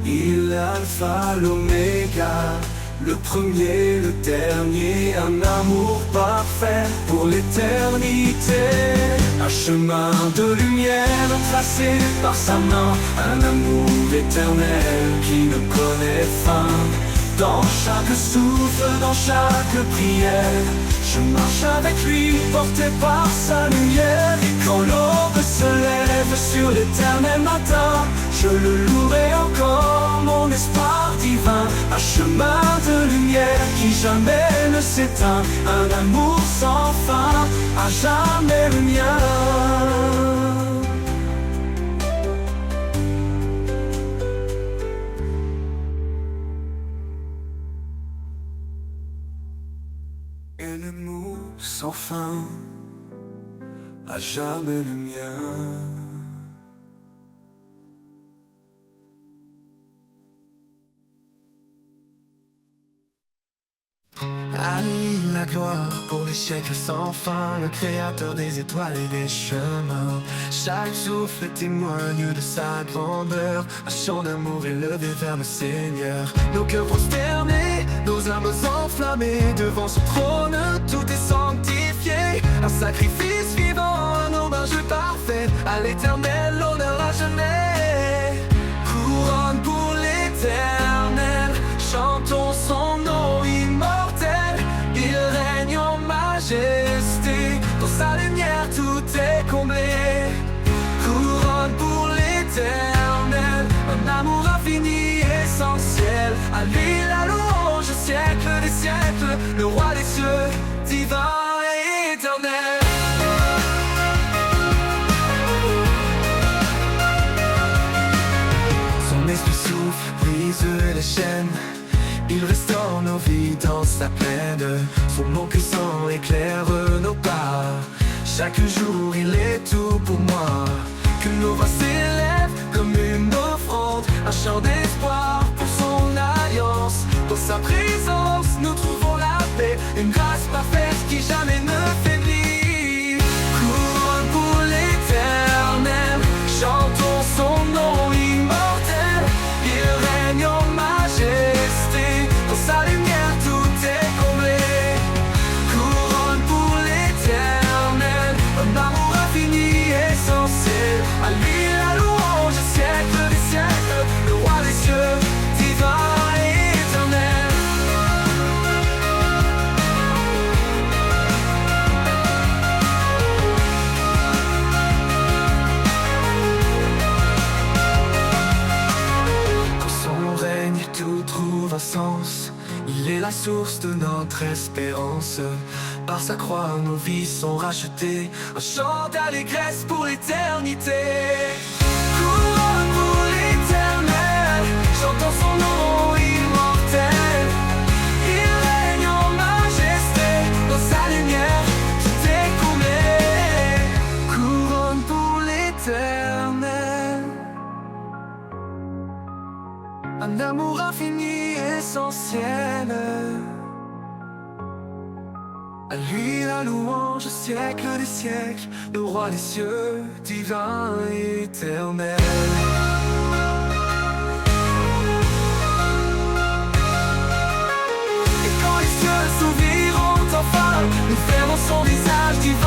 Il est l'alpha, l'oméga, le premier, le dernier. Un amour parfait pour l'éternité. Un chemin de lumière tracé par sa main, un amour éternel qui ne connaît fin. Dans chaque souffle, dans chaque prière, je marche avec lui, porté par sa lumière. Et quand l'aube se lève sur l'éternel matin, je le louerai encore, mon espoir divin. Un chemin de lumière qui jamais ne s'éteint, un amour sans fin, à jamais le mien. Un amour sans fin, à jamais le mien. À lui la gloire pour les siècles sans fin, le créateur des étoiles et des chemins. Chaque souffle témoigne de sa grandeur, un chant d'amour élevé vers le Seigneur. Nos cœurs prosternés, nos âmes enflammées, devant ce trône tout est sanctifié. Un sacrifice vivant, un hommage parfait, à l'éternel l'honneur à jamais. Couronne pour l'éternel, chantons son nom immortel. Il règne en majesté, dans sa lumière tout est comblé. Couronne pour l'éternel, un amour infini, essentiel. À lui la louange, siècle des siècles, le roi des cieux, divin et éternel. Son esprit souffle, brise les chaînes, il restaure nos vies dans sa plaine. Son nom puissant éclaire nos pas. Chaque jour il est tout pour moi. Que nos voix s'élèvent comme une offrande, un chant d'espoir pour son alliance. Dans sa présence nous trouvons la paix, une grâce parfaite qui jamais ne faiblit. Couronne pour l'éternel, chantons son nom immortel. Il règne en majesté, dans sa lumière tout est comblé. Couronne pour l'éternel, un amour infini, essentiel. À lui la louange, siècle des siècles, le roi des cieux, divin et éternel. Dans son règne tout trouve un sens, il est la source de notre espérance. Par sa croix nos vies sont rachetées, un chant d'allégresse pour l'éternité. Couronne pour l'éternel, chantons son nom immortel. Il règne en majesté, dans sa lumière tout est comblé. Couronne pour l'éternel, un amour infini, essentiel. À lui la louange, siècle des siècles, le roi des cieux, divin et éternel. Et quand les cieux s'ouvriront enfin, nous verrons son visage divin.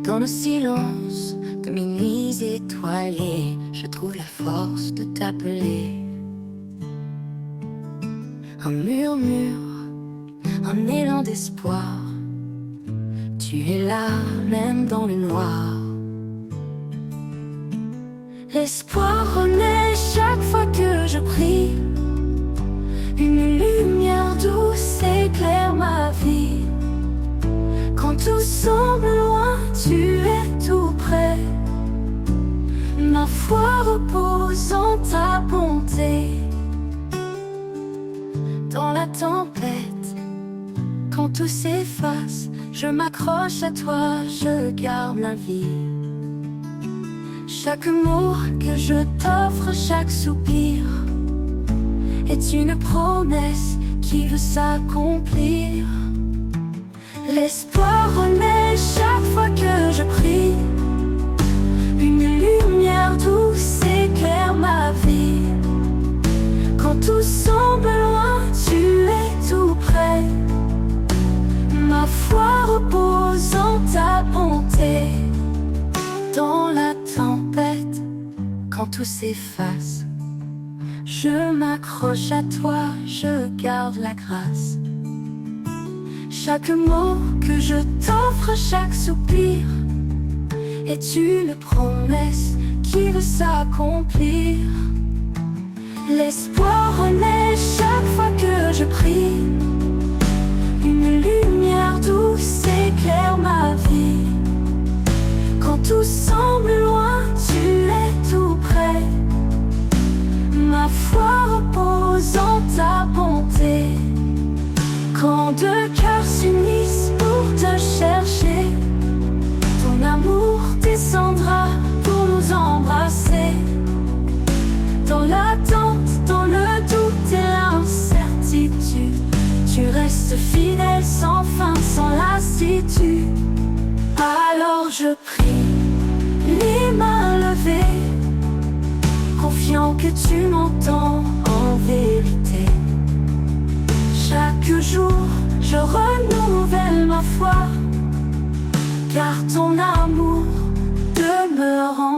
Dans le silence de mes nuits étoilées, je trouve la force de t'appeler. Un murmure, un élan d'espoir, tu es là même dans le noir. L'espoir renaît chaque fois que je prie. Une lumière douce éclaire ma vie. Quand tout semble loin, tu es tout près. Ma foi repose en ta bonté. Dans la tempête, quand tout s'efface, je m'accroche à toi, je garde la vie. Chaque mot que je t'offre, chaque soupir est une promesse qui veut s'accomplir. L'espoir renaît chaque fois que je prie. Une lumière douce éclaire ma vie. Quand tout semble loin, tu es tout près. Ma foi repose en ta bonté. Dans la tempête, quand tout s'efface, je m'accroche à toi, je garde la grâce. Chaque mot que je t'offre, chaque soupir est une promesse qui veut s'accomplir. L'espoir renaît chaque fois que je prie. Une lumière douce éclaire ma vie. Quand tout semble loin, tu es tout près. Ma foi repose en ta bonté. Quand deux cœurs s'unissent pour te chercher, ton amour descendra pour nous embrasser. Dans l'attente, dans le doute et l'incertitude, tu restes fidèle sans fin, sans lassitude. Alors je prie, les mains levées, confiant que tu m'entends en vérité. Chaque jour, je renouvelle ma foi, car ton amour demeure en